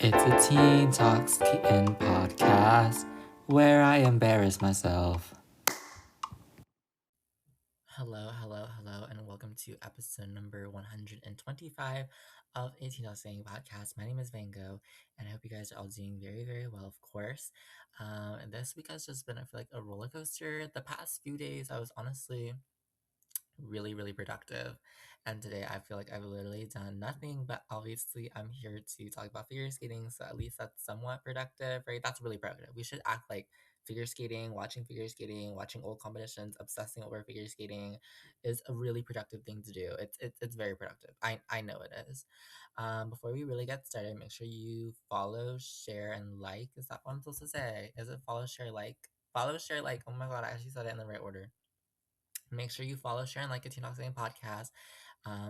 It's a Teen Talks Kitten podcast where I embarrass myself. Hello, and welcome to episode number 125 of 18 Talks Saying podcast. My name is Van Gogh, and I hope you guys are all doing very, very well, of course. And this week has just been, I feel like, a roller coaster. The past few days, I was honestly really, really productive. And today I feel like I've literally done nothing, but obviously I'm here to talk about figure skating. So at least that's somewhat productive, right? That's really productive. We should act like figure skating, watching old competitions, obsessing over figure skating is a really productive thing to do. It's very productive. I know it is. Before we really get started, make sure you follow, share, and like. Is that what I'm supposed to say? Is it follow, share, like? Follow, share, like. Oh my god, I actually said it in the right order. Make sure you follow, share, and like a Teen Talk Saying podcast,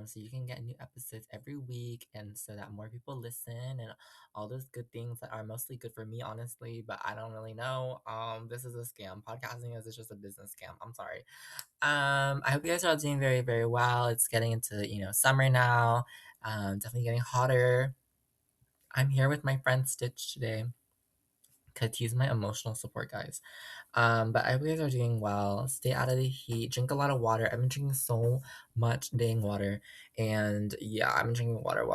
so you can get new episodes every week, and so that more people listen and all those good things that are mostly good for me, honestly. But I don't really know. This is a scam. Podcasting is just a business scam. I'm sorry. I hope you guys are all doing very, very well. It's getting into summer now. Definitely getting hotter. I'm here with my friend Stitch today because he's my emotional support, guys. But I hope you guys are doing well. Stay out of the heat. Drink a lot of water. I've been drinking so much dang water. And yeah, I've been drinking water.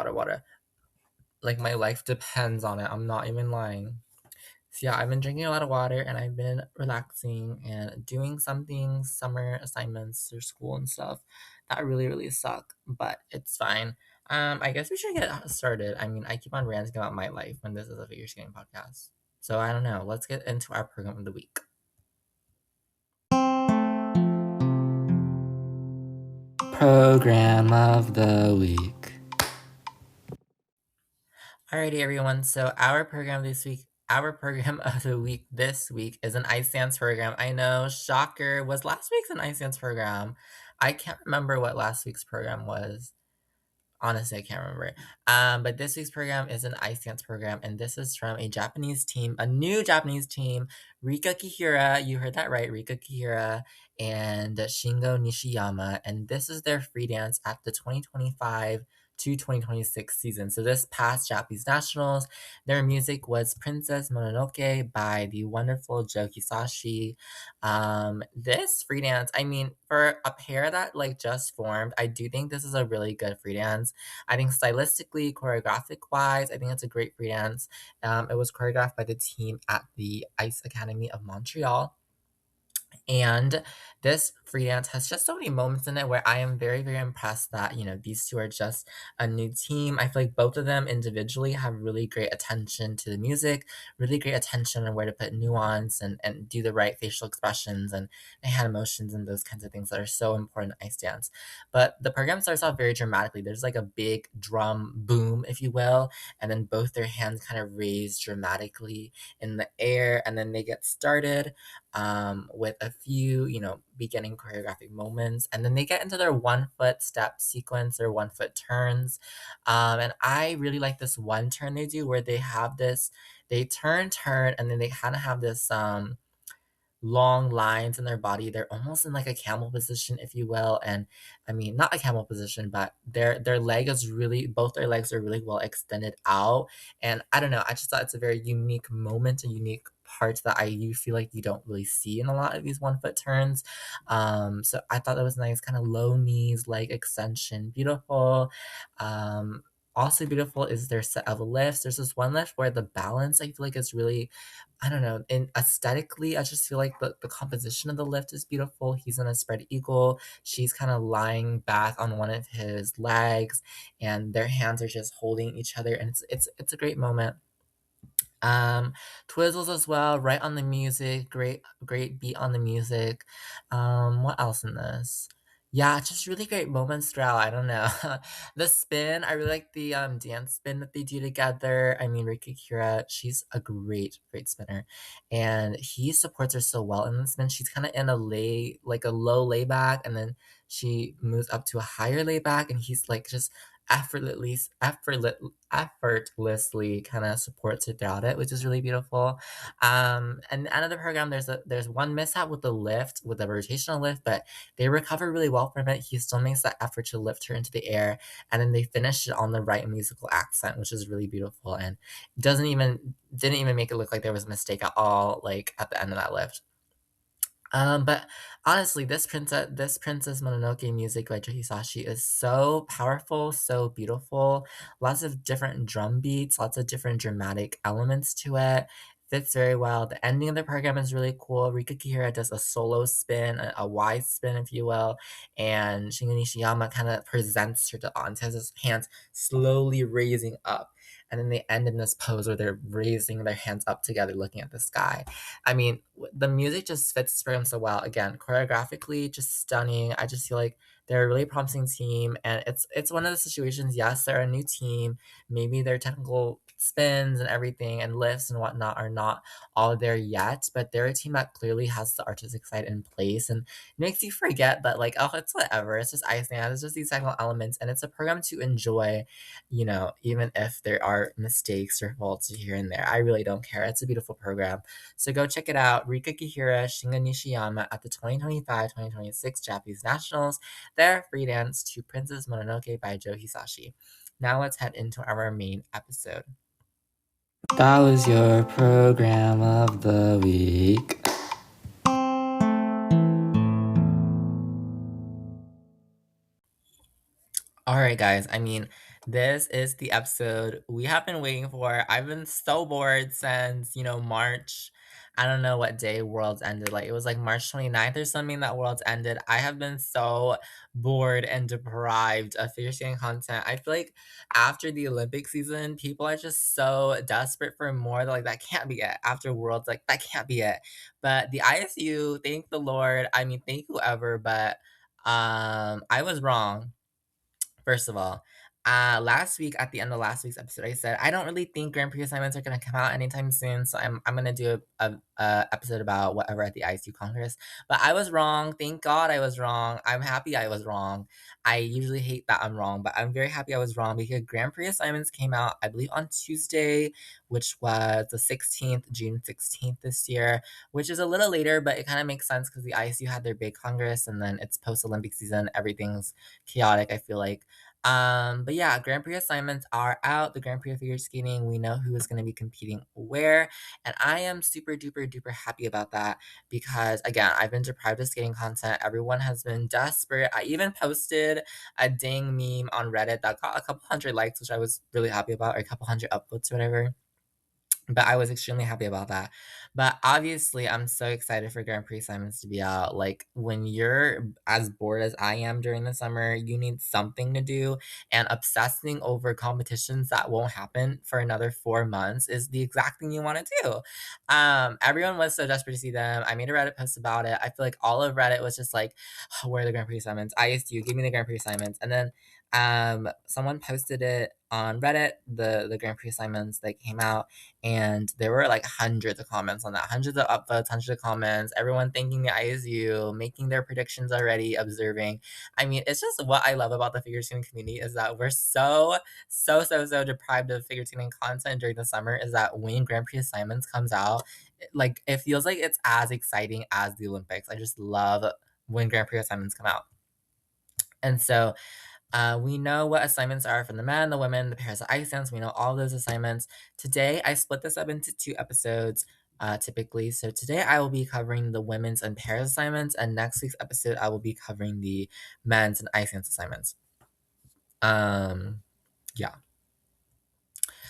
Like my life depends on it. I'm not even lying. So yeah, I've been drinking a lot of water and I've been relaxing and doing some things, summer assignments through school and stuff that really, really suck. But it's fine. I guess we should get started. I mean, I keep on ranting about my life when this is a figure skating podcast. So I don't know. Let's get into our program of the week. Program of the week. Alrighty, everyone. So our program of the week this week is an ice dance program. I know, shocker. Was last week's an ice dance program? I can't remember what last week's program was. Honestly, I can't remember. But this week's program is an ice dance program, and this is from a Japanese team, a new Japanese team, Rika Kihira. You heard that right, Rika Kihira and Shingo Nishiyama. And this is their free dance at the 2025 to 2026 season. So this past Japanese Nationals, their music was Princess Mononoke by the wonderful Joe Hisashi. This free dance, I mean, for a pair that like just formed, I do think this is a really good free dance. I think stylistically, choreographic wise, I think it's a great free dance. It was choreographed by the team at the Ice Academy of Montreal. And this free dance has just so many moments in it where I am very, very impressed that, these two are just a new team. I feel like both of them individually have really great attention to the music, really great attention on where to put nuance and do the right facial expressions and hand emotions and those kinds of things that are so important in ice dance. But the program starts off very dramatically. There's like a big drum boom, if you will, and then both their hands kind of raise dramatically in the air, and then they get started with a few, beginning choreographic moments. And then they get into their 1 foot step sequence, their 1 foot turns. And I really like this one turn they do where they turn, and then they kind of have this long lines in their body. They're almost in like a camel position, if you will. And I mean, not a camel position, but their leg is really both their legs are really well extended out. And I don't know, I just thought it's a very unique moment, a unique part that you feel like you don't really see in a lot of these 1 foot turns. So I thought that was nice, kind of low knees, leg extension, beautiful. Also beautiful is their set of lifts. There's this one lift where the balance I feel like is really, I don't know, and aesthetically, I just feel like the composition of the lift is beautiful. He's in a spread eagle. She's kind of lying back on one of his legs, and their hands are just holding each other, and it's a great moment. Twizzles as well, right on the music, great beat on the music. What else in this? Yeah, just really great moments throughout. I don't know. The spin, I really like the dance spin that they do together. I mean, Rika Kira, she's a great spinner. And he supports her so well in the spin. She's kind of in like a low layback, and then she moves up to a higher layback, and he's like just effortlessly kind of supports her throughout it, which is really beautiful. And the end of the program, there's one mishap with the lift, with the rotational lift, but they recover really well from it. He still makes that effort to lift her into the air, and then they finish it on the right musical accent, which is really beautiful, and didn't even make it look like there was a mistake at all, like at the end of that lift. But honestly, this Princess Mononoke music by Joe Hisashi is so powerful, so beautiful. Lots of different drum beats, lots of different dramatic elements to it. Fits very well. The ending of the program is really cool. Rika Kihira does a solo spin, a wide spin, if you will, and Shingo Nishiyama kind of presents her to audience, has his hands slowly raising up. And then they end in this pose where they're raising their hands up together, looking at the sky. I mean, the music just fits this program so well. Again, choreographically, just stunning. I just feel like they're a really promising team, and it's one of the situations. Yes, they're a new team. Maybe their technical spins and everything and lifts and whatnot are not all there yet, but they're a team that clearly has the artistic side in place, and makes you forget that like, oh, it's whatever. It's just Iceland. It's just these technical elements, and it's a program to enjoy. Even if there are mistakes or faults here and there, I really don't care. It's a beautiful program. So go check it out. Rika Kihira, Shinga Nishiyama at the 2025-2026 Japanese Nationals. Their free dance to Princess Mononoke by Joe Hisashi. Now let's head into our main episode. That was your program of the week. All right, guys. I mean, this is the episode we have been waiting for. I've been so bored since, March. I don't know what day Worlds ended. Like, it was like March 29th or something that Worlds ended. I have been so bored and deprived of figure skating content. I feel like after the Olympic season, people are just so desperate for more. They're like, that can't be it. After Worlds, like, that can't be it. But the ISU, thank the Lord. I mean, thank whoever, but I was wrong. First of all, last week at the end of last week's episode, I said I don't really think Grand Prix assignments are gonna come out anytime soon, so I'm gonna do a episode about whatever at the ICU Congress. But I was wrong. Thank God I was wrong. I'm happy I was wrong. I usually hate that I'm wrong, but I'm very happy I was wrong because Grand Prix assignments came out, I believe, on Tuesday, which was the 16th, June 16th this year, which is a little later, but it kind of makes sense because the ISU had their big Congress and then it's post Olympic season. Everything's chaotic, I feel like. But yeah, Grand Prix assignments are out. The Grand Prix of figure skating, we know who is going to be competing where, and I am super duper duper happy about that because again, I've been deprived of skating content. Everyone has been desperate. I even posted a dang meme on Reddit that got a couple hundred likes, which I was really happy about, or a couple hundred upvotes, or whatever. But I was extremely happy about that. But obviously, I'm so excited for Grand Prix assignments to be out. Like, when you're as bored as I am during the summer, you need something to do. And obsessing over competitions that won't happen for another 4 months is the exact thing you want to do. Everyone was so desperate to see them. I made a Reddit post about it. I feel like all of Reddit was just like, "Oh, where are the Grand Prix assignments? ISU, give me the Grand Prix assignments." And then someone posted it on Reddit, the Grand Prix assignments that came out, and there were like hundreds of comments on that, hundreds of upvotes, hundreds of comments, everyone thanking the ISU, making their predictions already, observing. I mean, it's just what I love about the figure skating community is that we're so deprived of figure skating content during the summer, is that when Grand Prix assignments comes out, like it feels like it's as exciting as the Olympics. I just love when Grand Prix assignments come out. And so we know what assignments are for the men, the women, the pairs of ice dance. We know all those assignments. Today, I split this up into 2 episodes, typically. So today, I will be covering the women's and pairs assignments, and next week's episode, I will be covering the men's and ice dance assignments. Yeah.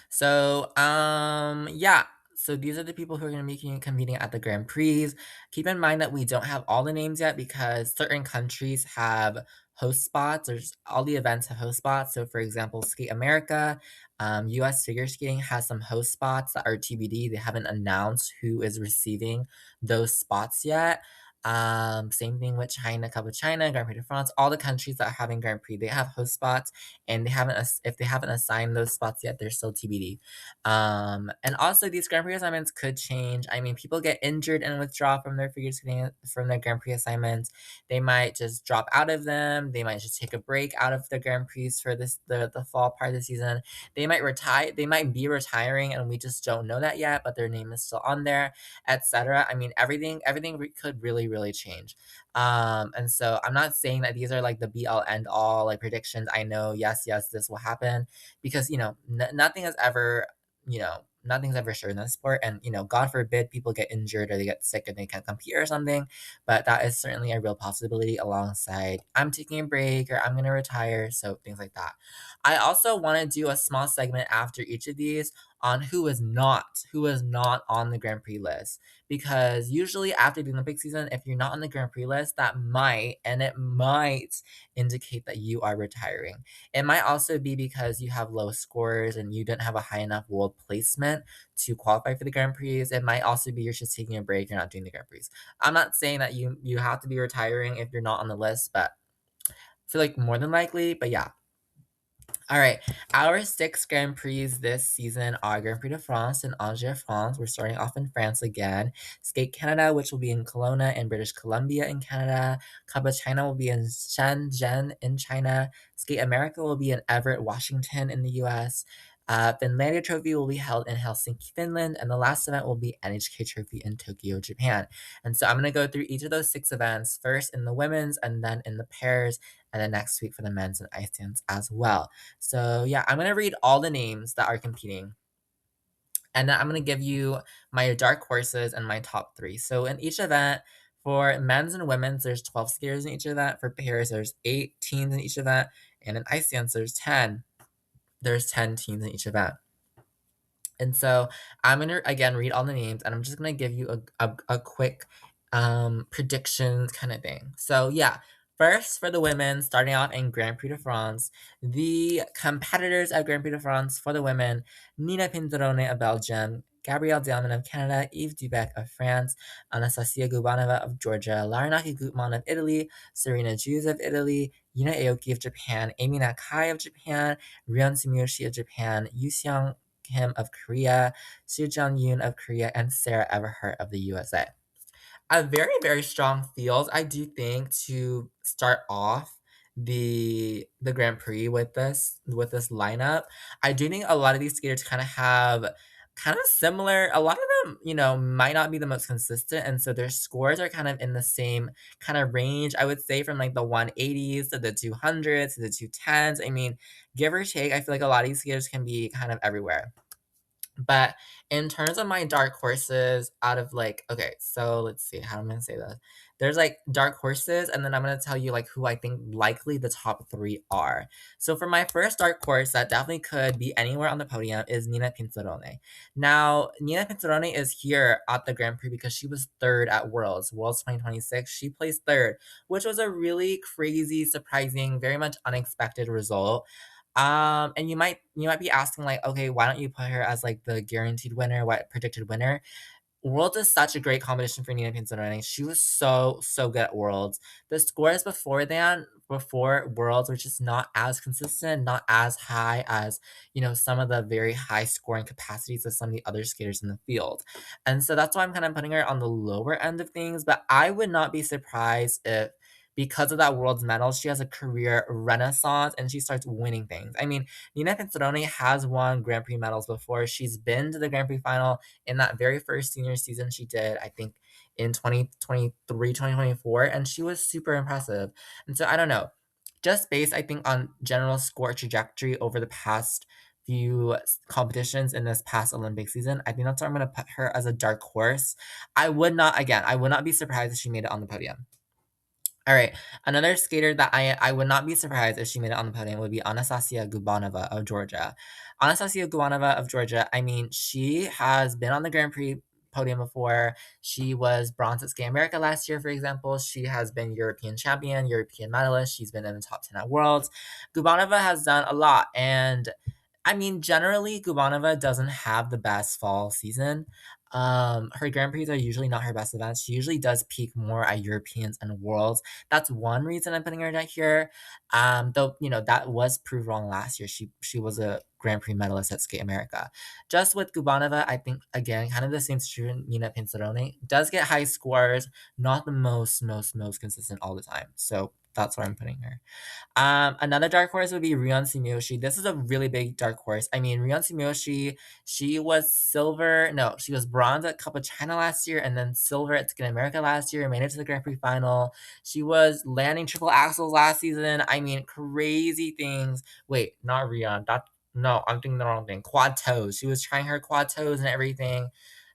So, yeah. So these are the people who are going to be competing at the Grand Prix. Keep in mind that we don't have all the names yet because certain countries have host spots. There's all the events have host spots. So, for example, Skate America, U.S. Figure Skating has some host spots that are TBD. They haven't announced who is receiving those spots yet. Same thing with China, Cup of China, Grand Prix de France. All the countries that are having Grand Prix, they have host spots, and if they haven't assigned those spots yet, they're still TBD. And also these Grand Prix assignments could change. I mean, people get injured and withdraw from their figure skating from their Grand Prix assignments. They might just drop out of them. They might just take a break out of the Grand Prix for the fall part of the season. They might retire. They might be retiring, and we just don't know that yet. But their name is still on there, etc. I mean, could really change. And so I'm not saying that these are like the be all end all like predictions. I know, yes, this will happen because nothing is ever nothing's ever sure in this sport, and God forbid people get injured or they get sick and they can't compete or something. But that is certainly a real possibility. Alongside, I'm taking a break or I'm gonna retire, so things like that. I also want to do a small segment after each of these on who is not on the Grand Prix list, because usually after the Olympic season, if you're not on the Grand Prix list, it might indicate that you are retiring. It might also be because you have low scores and you didn't have a high enough world placement to qualify for the Grand Prix. It might also be you're just taking a break, you're not doing the Grand Prix. I'm not saying that you have to be retiring if you're not on the list, but I feel like more than likely, but yeah. All right, our six Grand Prix this season are Grand Prix de France and Angers, France. We're starting off in France again. Skate Canada, which will be in Kelowna and British Columbia in Canada. Cup of China will be in Shenzhen in China. Skate America will be in Everett, Washington in the US. Finlandia Trophy will be held in Helsinki, Finland, and the last event will be NHK Trophy in Tokyo, Japan. And so I'm going to go through each of those six events, first in the women's and then in the pairs, and then next week for the men's and ice dance as well. So yeah, I'm gonna read all the names that are competing, and then I'm gonna give you my dark horses and my top three. So in each event, for men's and women's, there's 12 skaters in each event. For pairs, there's 8 teams in each event, and in ice dance, there's 10. There's 10 teams in each event. And so I'm gonna again read all the names, and I'm just gonna give you a quick predictions kind of thing. So yeah, first for the women, starting off in Grand Prix de France, the competitors at Grand Prix de France for the women: Nina Pinzerone of Belgium, Gabrielle Delman of Canada, Yves Dubec of France, Anastasia Gubanova of Georgia, Larinaki Gutman of Italy, Serena Jews of Italy, Yuna Aoki of Japan, Amy Nakai of Japan, Ryon Sumiyoshi of Japan, Yuseong Kim of Korea, Soo Yoon of Korea, and Sarah Everhart of the USA. A very strong field, I do think, to start off the Grand Prix with this lineup. I do think a lot of these skaters kind of have kind of similar. A lot of them, might not be the most consistent, and so their scores are kind of in the same kind of range. I would say from like the 180s to the 200s to the 210s. I mean, give or take, I feel like a lot of these skaters can be kind of everywhere. But in terms of my dark horses, out of like, okay, so let's see how I'm gonna say this. There's like dark horses, and then I'm gonna tell you like who I think likely the top three are. So for my first dark horse that definitely could be anywhere on the podium is Nina Pinzerone. Now, Nina Pinzerone is here at the Grand Prix because she was third at Worlds 2026. She placed third, which was a really crazy, surprising, very much unexpected result. And you might be asking like, okay, why don't you put her as like the guaranteed winner, what predicted winner? Worlds is such a great competition for Nina Pinzeroni. She was so good at Worlds. The scores before Worlds were just not as consistent, not as high as some of the very high scoring capacities of some of the other skaters in the field. And so that's why I'm kind of putting her on the lower end of things. But I would not be surprised if, because of that Worlds medal, she has a career renaissance and she starts winning things. I mean, Nina Pinzeroni has won Grand Prix medals before. She's been to the Grand Prix final in that very first senior season she did, I think in 2023, 2024, and she was super impressive. And so I don't know, just based, I think, on general score trajectory over the past few competitions in this past Olympic season, I think that's where I'm going to put her as a dark horse. I would not be surprised if she made it on the podium. All right, another skater that I would not be surprised if she made it on the podium would be Anastasia Gubanova of Georgia. Anastasia Gubanova of Georgia, I mean, she has been on the Grand Prix podium before. She was bronze at Skate America last year, for example. She has been European champion, European medalist. She's been in the top 10 at Worlds. Gubanova has done a lot, and I mean, generally, Gubanova doesn't have the best fall season. Her Grand Prix are usually not her best events. She usually does peak more at Europeans and Worlds. That's one reason I'm putting her down here. Though that was proved wrong last year. She was a Grand Prix medalist at Skate America. Just with Gubanova, I think again, kind of the same situation. Nina Pinzeroni does get high scores, not the most consistent all the time. So that's where I'm putting her. Another dark horse would be Ryon Sumiyoshi. This is a really big dark horse. I mean, Ryon Sumiyoshi, she was silver. No, she was bronze at Cup of China last year, and then silver at Skin America last year. Made it to the Grand Prix final. She was landing triple axels last season. I mean, crazy things. Wait, not Ryon. That no, I'm thinking the wrong thing. Quad toes. She was trying her quad toes and everything.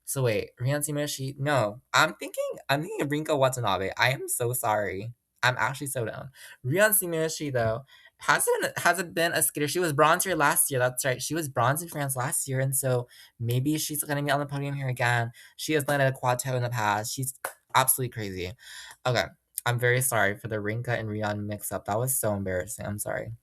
So wait, Ryon Sumiyoshi. No, I'm thinking of Rinko Watanabe. I am so sorry. I'm actually so down. Ryon Sumiyoshi though hasn't been a skater. She was bronze here last year. That's right. She was bronze in France last year, and so maybe she's gonna be on the podium here again. She has landed a quad toe in the past. She's absolutely crazy. Okay, I'm very sorry for the Rinka and Ryon mix up. That was so embarrassing. I'm sorry.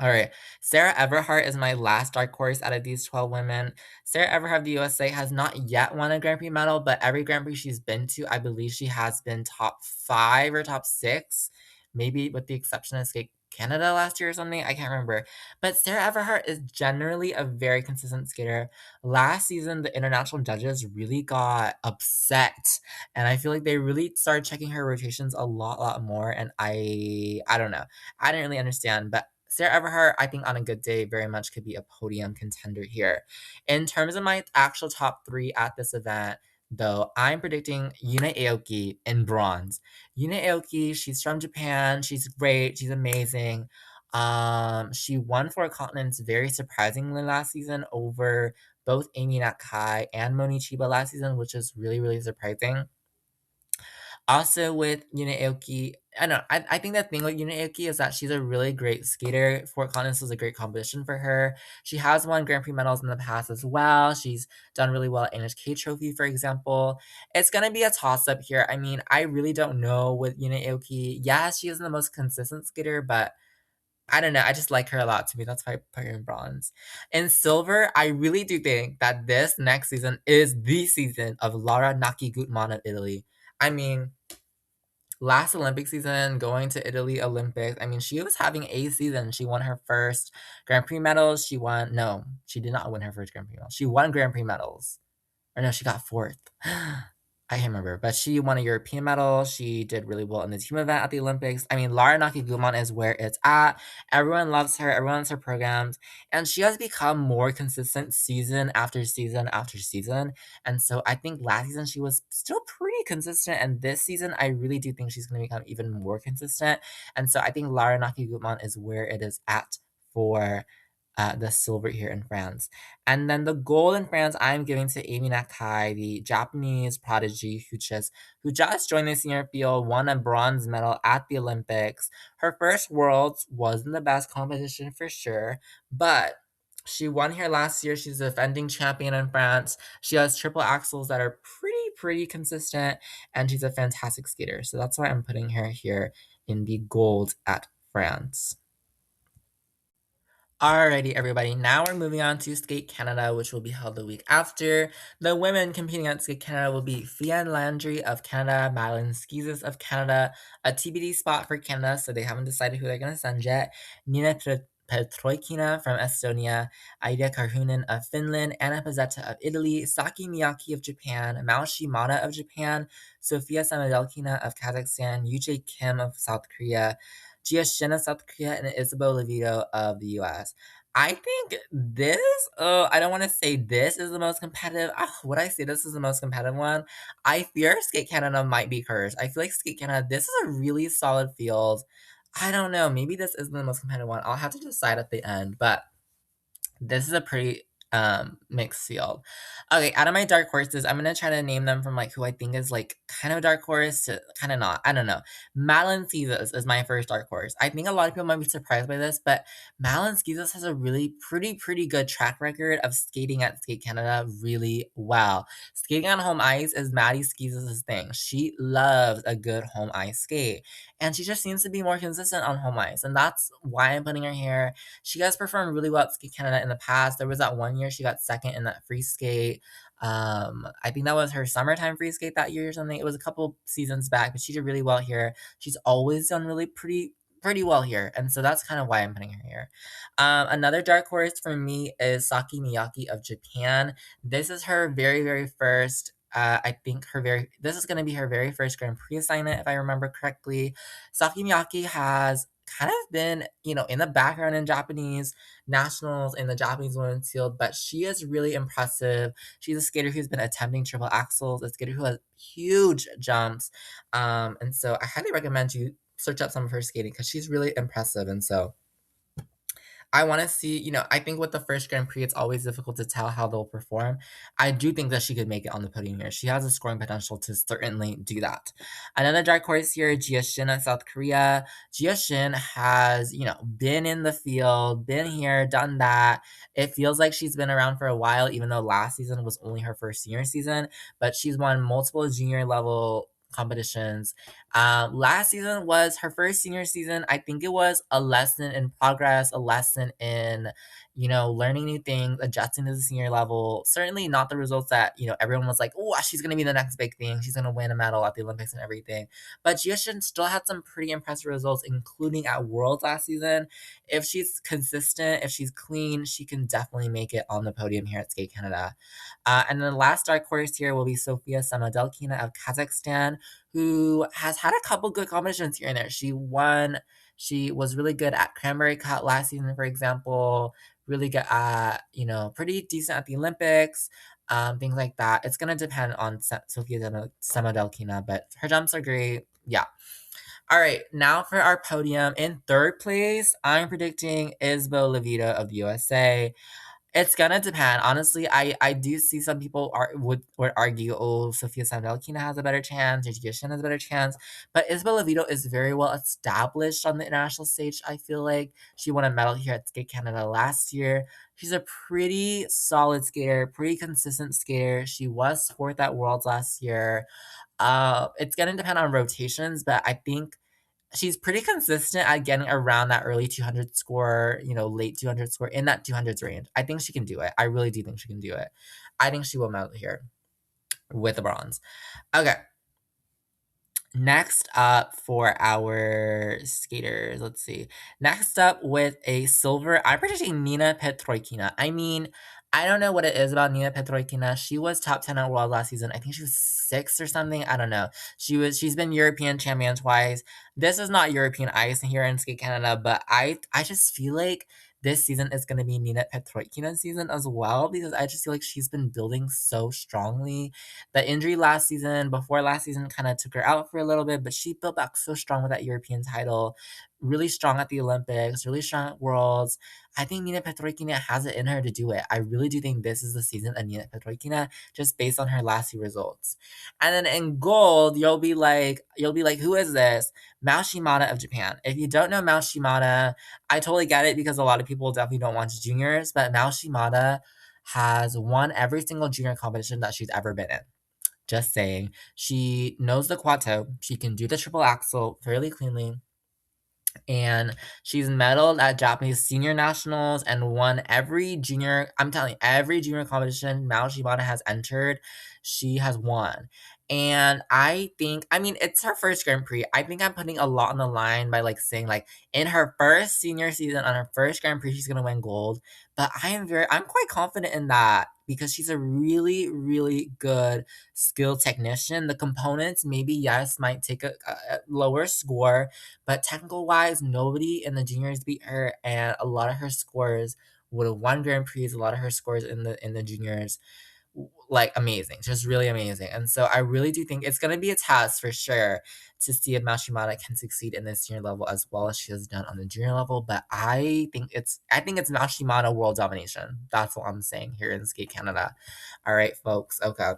All right. Sarah Everhart is my last dark horse out of these 12 women. Sarah Everhart of the USA has not yet won a Grand Prix medal, but every Grand Prix she's been to, I believe she has been top 5 or top 6, maybe with the exception of Skate Canada last year or something. I can't remember. But Sarah Everhart is generally a very consistent skater. Last season, the international judges really got upset, and I feel like they really started checking her rotations a lot more. And I don't know. I didn't really understand, but Sarah Everhart, I think on a good day, very much could be a podium contender here. In terms of my actual top 3 at this event, though, I'm predicting Yuna Aoki in bronze. Yuna Aoki, she's from Japan. She's great. She's amazing. She won 4 continents very surprisingly last season over both Amy Nakai and Moni Chiba last season, which is really surprising. Also with Yuna Aoki, I don't know, I think the thing with Yuna Aoki is that she's a really great skater. Fort Collins was a great competition for her. She has won Grand Prix medals in the past as well. She's done really well at NHK Trophy, for example. It's gonna be a toss-up here. I mean, I really don't know with Yuna Aoki. Yeah, she isn't the most consistent skater, but I don't know. I just like her a lot to me. That's why I put her in bronze. In silver, I really do think that this next season is the season of Lara Naki Gutman of Italy. I mean, last Olympic season, going to Italy Olympics. I mean, she was having a season. She won her first Grand Prix medals. No, she did not win her first Grand Prix medal. She won Grand Prix medals. Or no, she got fourth. I can't remember, but she won a European medal. She did really well in the team event at the Olympics. I mean, Lara Nakiguman is where it's at. Everyone loves her. Everyone loves her programs. And she has become more consistent season after season after season. And so I think last season she was still pretty consistent. And this season, I really do think she's going to become even more consistent. And so I think Lara Nakiguman is where it is at for the silver here in France. And then the gold in France, I'm giving to Amy Nakai, the Japanese prodigy who just joined the senior field, won a bronze medal at the Olympics. Her first Worlds wasn't the best competition for sure, but she won here last year. She's a defending champion in France. She has triple axels that are pretty consistent, and she's a fantastic skater. So that's why I'm putting her here in the gold at France. Alrighty, everybody. Now we're moving on to Skate Canada, which will be held the week after. The women competing at Skate Canada will be Fian Landry of Canada, Madeline Skizis of Canada, a TBD spot for Canada, so they haven't decided who they're going to send yet. Nina Petroikina from Estonia, Aida Karhunen of Finland, Anna Pizzetta of Italy, Saki Miyake of Japan, Mao Shimada of Japan, Sofia Samodelkina of Kazakhstan, Yuji Kim of South Korea, Gia Shin of South Korea, and Isabel Levito of the US. I think this, I don't want to say this is the most competitive. Would I say this is the most competitive one? I fear Skate Canada might be cursed. I feel like Skate Canada, this is a really solid field. I don't know. Maybe this isn't the most competitive one. I'll have to decide at the end, but this is a pretty mixed field. Okay, out of my dark horses, I'm gonna try to name them from like who I think is like kind of a dark horse to kind of not. I don't know. Madeline Skizas is my first dark horse. I think a lot of people might be surprised by this, but Madeline Skizas has a really pretty good track record of skating at Skate Canada really well. Skating on home ice is Maddie Skizas' thing. She loves a good home ice skate. and she just seems to be more consistent on home ice, and that's why I'm putting her here. She has performed really well at Skate Canada in the past. There was that one year she got second in that free skate. I think that was her summertime free skate that year or something. It was a couple seasons back, but she did really well here. She's always done really pretty well here, and so that's kind of why I'm putting her here. Another dark horse for me is Saki Miyake of Japan. This is her very first. I think this is going to be her very first Grand Prix assignment, if I remember correctly. Saki Miyake has kind of been, in the background in Japanese nationals in the Japanese women's field, but she is really impressive. She's a skater who's been attempting triple axels, a skater who has huge jumps. And so I highly recommend you search up some of her skating because she's really impressive. And so I want to see, I think with the first Grand Prix, it's always difficult to tell how they'll perform. I do think that she could make it on the podium here. She has a scoring potential to certainly do that. Another dark horse here, Jia Shin of South Korea. Jia Shin has, been in the field, been here, done that. It feels like she's been around for a while, even though last season was only her first senior season, but she's won multiple junior level competitions. Last season was her first senior season. I think it was a lesson in progress, a lesson in, learning new things, adjusting to the senior level. Certainly not the results that, everyone was like, oh, she's going to be the next big thing. She's going to win a medal at the Olympics and everything. But Jiashin still had some pretty impressive results, including at Worlds last season. If she's consistent, if she's clean, she can definitely make it on the podium here at Skate Canada. And then the last dark horse here will be Sofia Samadelkina of Kazakhstan, who has had a couple good competitions here and there. She was really good at Cranberry Cut last season, for example, really good at, pretty decent at the Olympics, things like that. It's going to depend on Sofia Samadelkina, but her jumps are great. Yeah. All right, now for our podium. In third place, I'm predicting Isabel Levita of the USA. It's gonna depend. Honestly, I do see some people would argue, oh, Sofia Sandalkina has a better chance, or Gishin has a better chance. But Isabella Vito is very well established on the international stage. I feel like she won a medal here at Skate Canada last year. She's a pretty solid skater, pretty consistent skater. She was fourth at Worlds last year. It's gonna depend on rotations, but I think she's pretty consistent at getting around that early 200 score, late 200 score in that 200s range. I think she can do it. I really do think she can do it. I think she will medal here with the bronze. Okay. Next up for our skaters, let's see. Next up with a silver, I'm predicting Nina Petroikina. I mean, I don't know what it is about Nina Petroikina. She was top 10 at World last season. I think she was 6th or something. I don't know. She's been European champion twice. This is not European ice here in Skate Canada, but I just feel like this season is going to be Nina Petroikina's season as well, because I just feel like she's been building so strongly. The injury before last season, kind of took her out for a little bit, but she built back so strong with that European title. Really strong at the Olympics, really strong at Worlds. I think Nina Petroikina has it in her to do it. I really do think this is the season of Nina Petroikina, just based on her last few results. And then in gold, you'll be like, who is this? Mao Shimada of Japan. If you don't know Mao Shimada, I totally get it because a lot of people definitely don't watch juniors, but Mao Shimada has won every single junior competition that she's ever been in. Just saying. She knows the quad toe. She can do the triple axel fairly cleanly. And she's medaled at Japanese senior nationals and won every junior, I'm telling you, every junior competition Mao Shibata has entered, she has won. And I think, it's her first Grand Prix. I think I'm putting a lot on the line by saying in her first senior season on her first Grand Prix, she's gonna win gold. But I'm quite confident in that because she's a really, really good skill technician. The components maybe yes might take a lower score, but technical wise, nobody in the juniors beat her, and a lot of her scores would have won Grand Prix. A lot of her scores in the juniors, amazing, just really amazing. And so I really do think it's gonna be a test for sure to see if Mashimata can succeed in the senior level as well as she has done on the junior level. But I think it's Mashimata world domination. That's what I'm saying here in Skate Canada. All right, folks. Okay.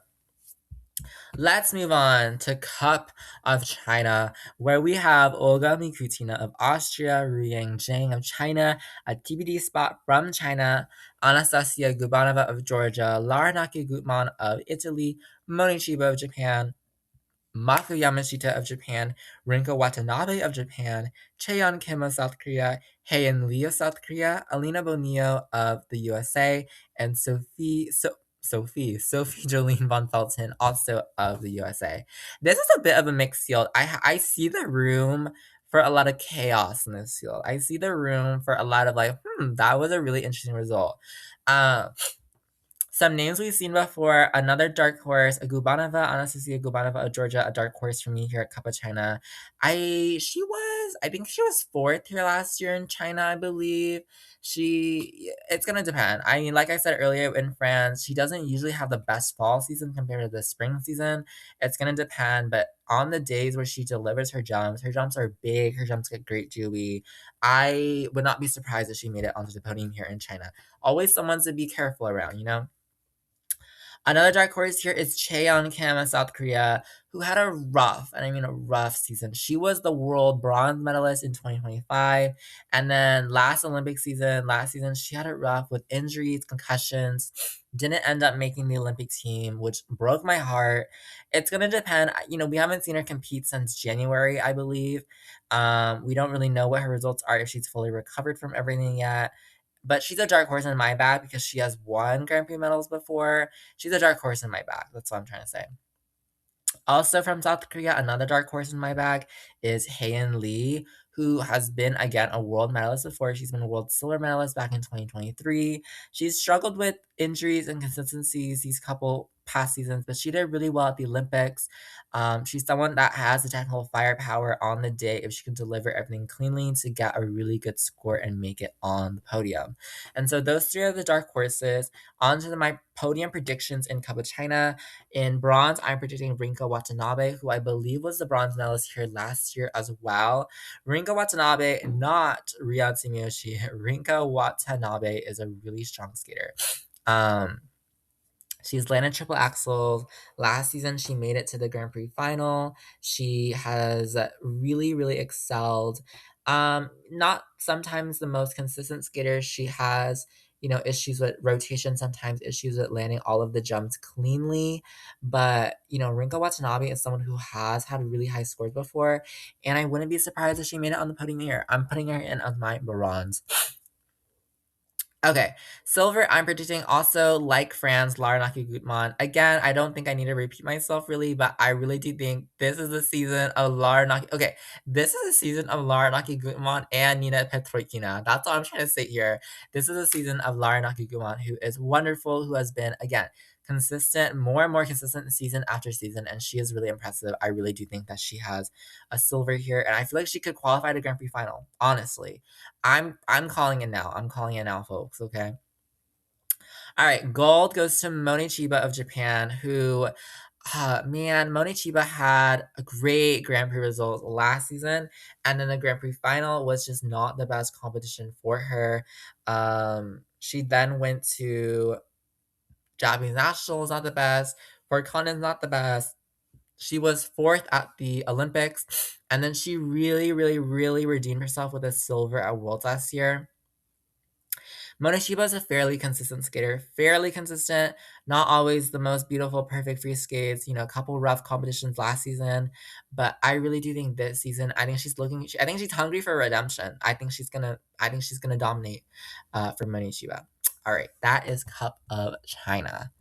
Let's move on to Cup of China, where we have Olga Mikutina of Austria, Ruyang Zhang of China, a TBD spot from China, Anastasia Gubanova of Georgia, Lara Naki Gutman of Italy, Moni Chiba of Japan, Mako Yamashita of Japan, Rinko Watanabe of Japan, Cheon Kim of South Korea, Haein Lee of South Korea, Alina Bonillo of the USA, and Sophie Jolene von Felton, also of the USA. This is a bit of a mixed field. I see the room for a lot of chaos in this field. I see the room for a lot of like, that was a really interesting result. Um, some names we've seen before. Another dark horse, Gubanova, Anastasia Gubanova of Georgia, a dark horse for me here at Cup of China. I think she was fourth here last year in China, I believe. It's gonna depend. I mean, like I said earlier, in France, she doesn't usually have the best fall season compared to the spring season. It's gonna depend, but on the days where she delivers her jumps are big, her jumps get great Julie. I would not be surprised if she made it onto the podium here in China. Always someone to be careful around, you know? Another dark horse here is Cheon Kim of South Korea, who had a rough, and I mean a rough season. She was the world bronze medalist in 2025. And then last season, she had it rough with injuries, concussions, didn't end up making the Olympic team, which broke my heart. It's going to depend. We haven't seen her compete since January, I believe. We don't really know what her results are if she's fully recovered from everything yet. But she's a dark horse in my bag because she has won Grand Prix medals before. She's a dark horse in my bag. That's what I'm trying to say. Also from South Korea, another dark horse in my bag is Haein Lee, who has been again a world medalist before. She's been a world silver medalist back in 2023. She's struggled with injuries and consistencies these couple past seasons, but she did really well at the Olympics. She's someone that has the technical firepower on the day if she can deliver everything cleanly to get a really good score and make it on the podium. And so those three are the dark horses. On to my podium predictions in Cup of China. In bronze, I'm predicting Rinko Watanabe, who I believe was the bronze medalist here last year as well. Rinko Watanabe, not Riyad Sumiyoshi. Rinko Watanabe is a really strong skater. She's landed triple axels. Last season, she made it to the Grand Prix final. She has really, really excelled. Not sometimes the most consistent skater. She has, issues with rotation, sometimes issues with landing all of the jumps cleanly. But, Rinko Watanabe is someone who has had really high scores before, and I wouldn't be surprised if she made it on the podium here. I'm putting her in as my bronze. Okay, silver, I'm predicting also like France, Larnaca Gutmann. Again, I don't think I need to repeat myself really, but I really do think this is the season of Larnaca. Okay, this is the season of Larnaca Gutmann and Nina Petrokina. That's all I'm trying to say here. This is the season of Larnaca Gutmann, who is wonderful, who has been, again, consistent, more and more consistent season after season, and she is really impressive. I really do think that she has a silver here, and I feel like she could qualify to Grand Prix final, honestly. I'm calling it now. I'm calling it now, folks. Okay. All right. Gold goes to Moni Chiba of Japan, who, man, Moni Chiba had a great Grand Prix result last season, and then the Grand Prix final was just not the best competition for her. She then went to Japanese Nationals, not the best. For Con not the best. She was fourth at the Olympics, and then she really, really, really redeemed herself with a silver at Worlds last year. Monoshiba is a fairly consistent skater, fairly consistent, not always the most beautiful, perfect free skates, a couple rough competitions last season, but I really do think this season, I think she's hungry for redemption. I think she's gonna dominate for Monoshiba. All right, that is Cup of China.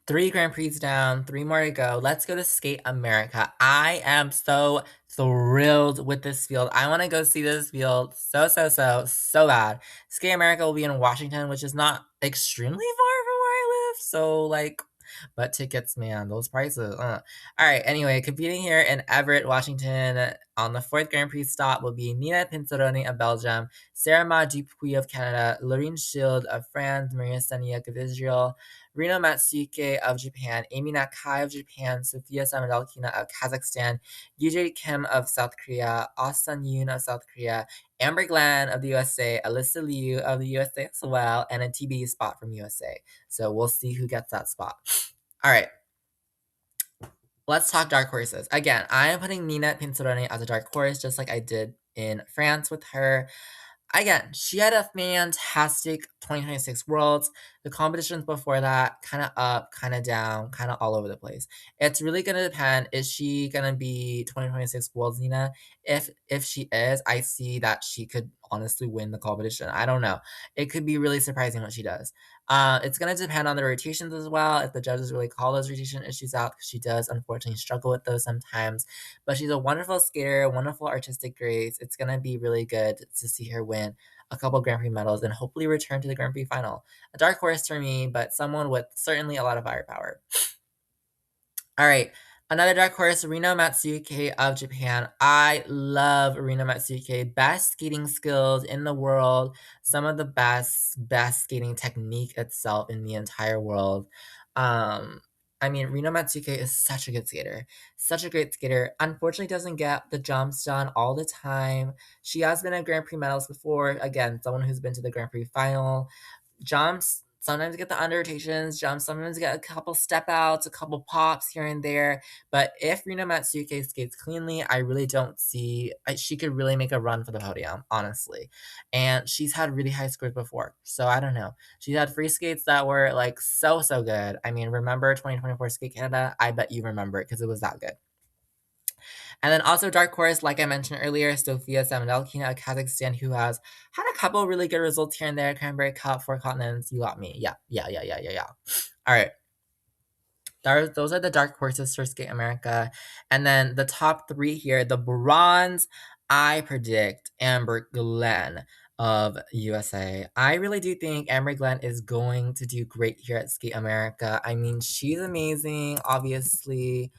3 Grand Prix down, 3 more to go. Let's go to Skate America. I am so thrilled with this field. I want to go see this field so bad. Skate America will be in Washington, which is not extremely far from where I live. So, but tickets, man, those prices. All right, anyway, competing here in Everett, Washington on the 4th Grand Prix stop will be Nina Pinzaroni of Belgium, Sarah Ma Dupuis of Canada, Lorraine Schild of France, Maria Staniak of Israel, Rino Matsuke of Japan, Amy Nakai of Japan, Sofia Samadalkina of Kazakhstan, Yujiri Kim of South Korea, Austin Yoon of South Korea, Amber Glenn of the USA, Alyssa Liu of the USA as well, and a TBU spot from USA. So we'll see who gets that spot. All right. Let's talk dark horses. Again, I am putting Nina Pinzaroni as a dark horse, just like I did in France with her. again, she had a fantastic 2026 Worlds. The competitions before that, kind of up, kind of down, kind of all over the place. It's really gonna depend. Is she gonna be 2026 Worlds Nina? If she is, I see that she could honestly win the competition. I don't know. It could be really surprising what she does. It's gonna depend on the rotations as well. If the judges really call those rotation issues out, because she does unfortunately struggle with those sometimes. But she's a wonderful skater, wonderful artistic grace. It's gonna be really good to see her win a couple Grand Prix medals and hopefully return to the Grand Prix final. A dark horse for me, but someone with certainly a lot of firepower. All right. Another dark horse, Rino Matsuke of Japan. I love Rino Matsuke. Best skating skills in the world. Some of the best skating technique itself in the entire world. Um, I mean, Rino Matsuke is such a good skater. Such a great skater. Unfortunately, doesn't get the jumps done all the time. She has been a Grand Prix medalist before. Again, someone who's been to the Grand Prix final. Jumps sometimes get the under rotations, jumps sometimes get a couple step outs, a couple pops here and there. But if Rina Matsuke skates cleanly, I really don't see she could really make a run for the podium, honestly. And she's had really high scores before, so I don't know. She's had free skates that were like so good. I mean, remember 2024 Skate Canada? I bet you remember it because it was that good. And then also dark horse, like I mentioned earlier, Sofia Samodelkina of Kazakhstan, who has had a couple really good results here and there. Cranberry Cup, Four Continents, you got me. Yeah. All right. Those are the dark horses for Skate America. And then the top three here, the bronze, I predict Amber Glenn of USA. I really do think Amber Glenn is going to do great here at Skate America. I mean, she's amazing, obviously.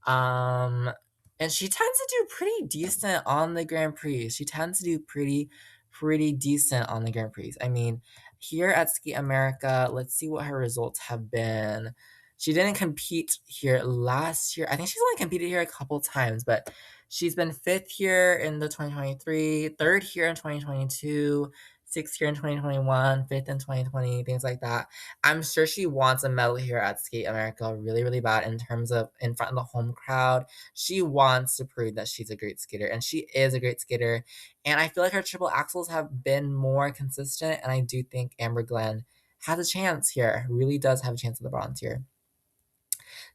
Um, and she tends to do pretty decent on the Grand Prix. She tends to do pretty decent on the Grand Prix. I mean, here at Ski America, let's see what her results have been. She didn't compete here last year. I think she's only competed here a couple times, but she's been fifth here in the 2023, third here in 2022, sixth here in 2021, fifth in 2020, things like that. I'm sure she wants a medal here at Skate America really bad in terms of in front of the home crowd. She wants to prove that she's a great skater, and she is a great skater. And I feel like her triple axels have been more consistent, and I do think Amber Glenn has a chance here. Really does have a chance at the bronze here.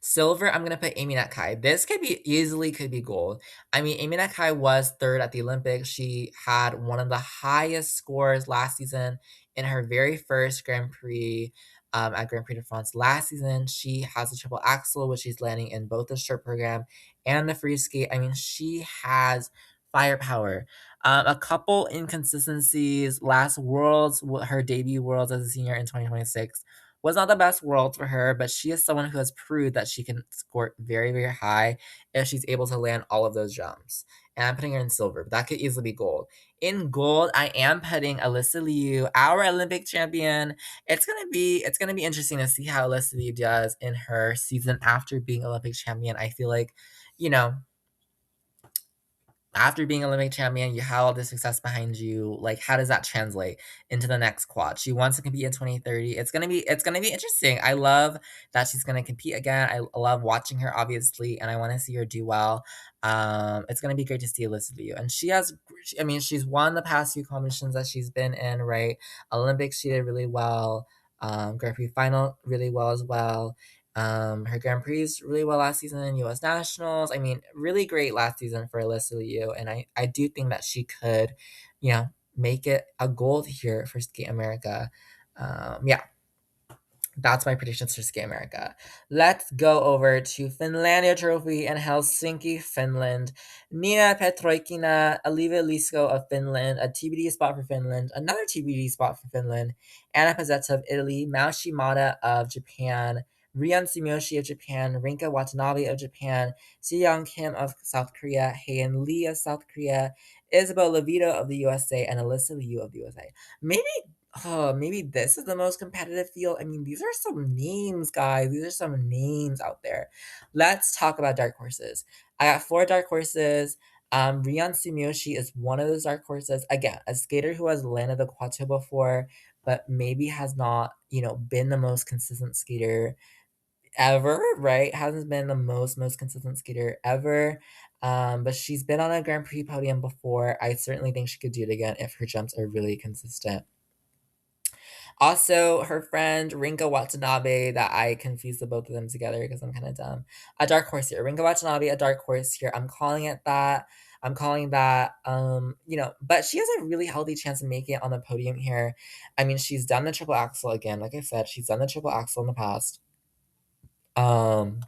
Silver, I'm gonna put Amy Nakai. This could be easily could be gold. I mean, Amy Nakai was third at the Olympics. She had one of the highest scores last season in her very first Grand Prix at Grand Prix de France last season. She has a triple axel, which she's landing in both the short program and the free skate. I mean, she has firepower. A couple inconsistencies. Last Worlds, her debut Worlds as a senior in 2026 was not the best world for her, but she is someone who has proved that she can score very high if she's able to land all of those jumps. And I'm putting her in silver, but that could easily be gold. In gold, I am putting Alyssa Liu, our Olympic champion. It's gonna be interesting to see how Alyssa Liu does in her season after being Olympic champion. I feel like, you know, after being Olympic champion, you have all this success behind you. Like, how does that translate into the next quad? She wants to compete in 2030. It's gonna be interesting. I love that she's gonna compete again. I love watching her, obviously, and I want to see her do well. It's gonna be great to see Alyssa Liu, and she has. I mean, she's won the past few competitions that she's been in. Right, Olympics she did really well. Grand Prix final really well as well. Her Grand Prix really well last season, U.S. Nationals. I mean, really great last season for Alyssa Liu, and I do think that she could, make it a gold here for Skate America. Yeah, that's my predictions for Skate America. Let's go over to Finlandia Trophy in Helsinki, Finland. Nina Petroikina, Aliva Lisko of Finland, a TBD spot for Finland, another TBD spot for Finland, Anna Pizzetta of Italy, Mao Shimada of Japan, Rian Sumiyoshi of Japan, Rinka Watanabe of Japan, Sejong Kim of South Korea, Heian Lee of South Korea, Isabel Levito of the USA, and Alyssa Liu of the USA. Maybe maybe this is the most competitive field. I mean, these are some names, guys. These are some names out there. Let's talk about dark horses. I got four dark horses. Rian Sumiyoshi is one of those dark horses. Again, a skater who has landed the quattro before, but maybe has not, been the most consistent skater. ever, right? Hasn't been the most consistent skater ever. But she's been on a Grand Prix podium before. I certainly think she could do it again if her jumps are really consistent. Also, her friend Rinka Watanabe, that I confused the both of them together because I'm kind of dumb. A dark horse here. Rinka Watanabe, a dark horse here. I'm calling it that. I'm calling that, but she has a really healthy chance of making it on the podium here. I mean, she's done the triple axel again. Like I said, she's done the triple axel in the past. Um,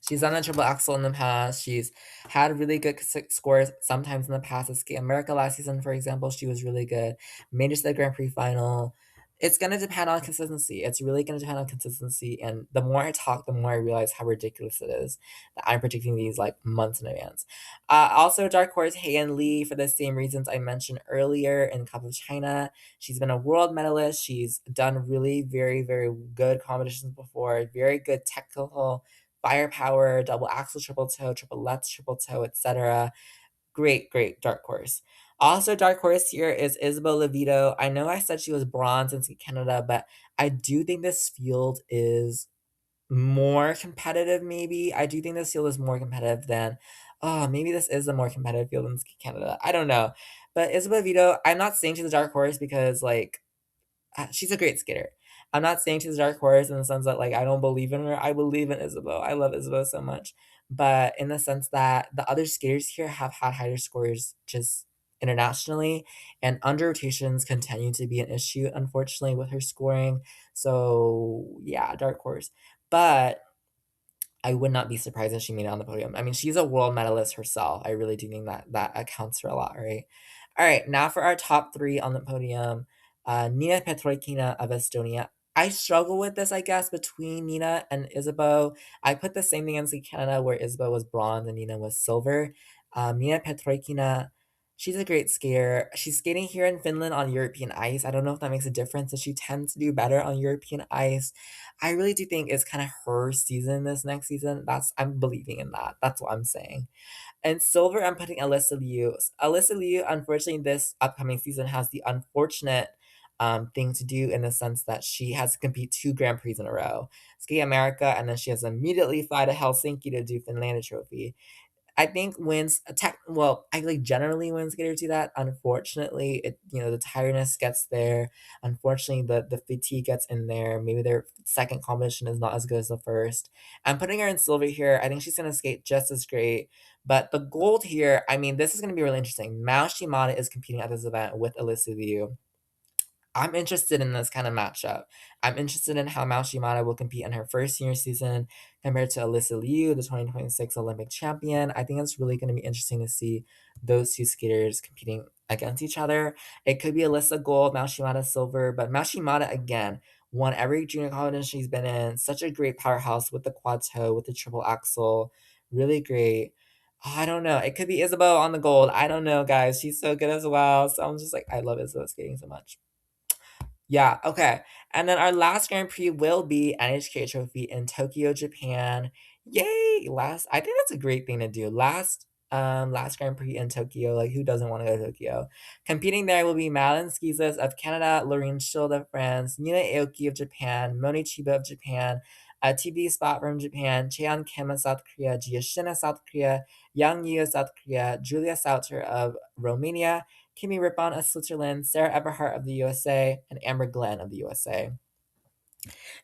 She's done the triple axel in the past. She's had really good scores sometimes in the past. At Skate America last season, for example, she was really good. Made it to the Grand Prix final. It's going to depend on consistency. It's really going to depend on consistency. And the more I talk, the more I realize how ridiculous it is that I'm predicting these like months in advance. Also, Dark Horse Heian Lee, for the same reasons I mentioned earlier in Cup of China. She's been a world medalist. She's done really very, very good competitions before, very good technical firepower, double axel, triple toe, triple lutz, triple toe, etc. Great, great dark horse. Also, dark horse here is Isabel Levito. I know I said she was bronze in Canada, but I do think this field is more competitive, maybe. I do think this field is more competitive than, oh, maybe this is a more competitive field than Canada. I don't know. But Isabel Levito, I'm not saying she's a dark horse because, like, she's a great skater. I'm not saying she's a dark horse in the sense that like I don't believe in her. I believe in Isabeau. I love Isabeau so much. But in the sense that the other skaters here have had higher scores just internationally, and under rotations continue to be an issue, unfortunately, with her scoring. So yeah, dark horse. But I would not be surprised if she made it on the podium. I mean, she's a world medalist herself. I really do think that that accounts for a lot, right? All right, now for our top three on the podium. Nina Petrokina of Estonia. I struggle with this, I guess, between Nina and Isabeau. I put the same thing in Canada where Isabeau was bronze and Nina was silver. Nina Petrokina, she's a great skater. She's skating here in Finland on European ice. I don't know if that makes a difference, but she tends to do better on European ice. I really do think it's kind of her season this next season. I'm believing in that. That's what I'm saying. And silver, I'm putting Alyssa Liu. Alyssa Liu, unfortunately, this upcoming season has the unfortunate thing to do in the sense that she has to compete 2 Grand Prix in a row. Ski America, and then she has to immediately fly to Helsinki to do Finlandia Trophy. I think wins attack. Well, I like generally when skaters do that. Unfortunately, the tiredness gets there. Unfortunately, the fatigue gets in there. Maybe their second competition is not as good as the first. I'm putting her in silver here. I think she's gonna skate just as great. But the gold here, I mean, this is gonna be really interesting. Mao Shimada is competing at this event with Alyssa Liu. I'm interested in this kind of matchup. I'm interested in how Mao Shimada will compete in her first senior season compared to Alyssa Liu, the 2026 Olympic champion. I think it's really going to be interesting to see those two skaters competing against each other. It could be Alyssa gold, Mao Shimada silver, but Mao Shimada again won every junior competition she's been in. Such a great powerhouse with the quad toe, with the triple axel. Really great. Oh, I don't know. It could be Isabeau on the gold. I don't know, guys. She's so good as well. So I'm just like, I love Isabeau skating so much. Yeah, okay. And then our last Grand Prix will be NHK Trophy in Tokyo, Japan. Yay! I think that's a great thing to do. Last Grand Prix in Tokyo. Like who doesn't want to go to Tokyo? Competing there will be Madeline Skizas of Canada, Lorraine Schild of France, Nina Aoki of Japan, Moni Chiba of Japan, a TB spot from Japan, Cheon Kim of South Korea, Jia Shin of South Korea, Yang Yu of South Korea, Julia Sauter of Romania, Kimi Rippon of Switzerland, Sarah Eberhardt of the USA, and Amber Glenn of the USA.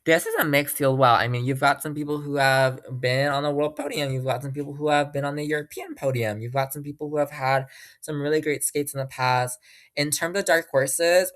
This is a mixed field. Well, I mean, you've got some people who have been on the world podium. You've got some people who have been on the European podium. You've got some people who have had some really great skates in the past. In terms of dark horses,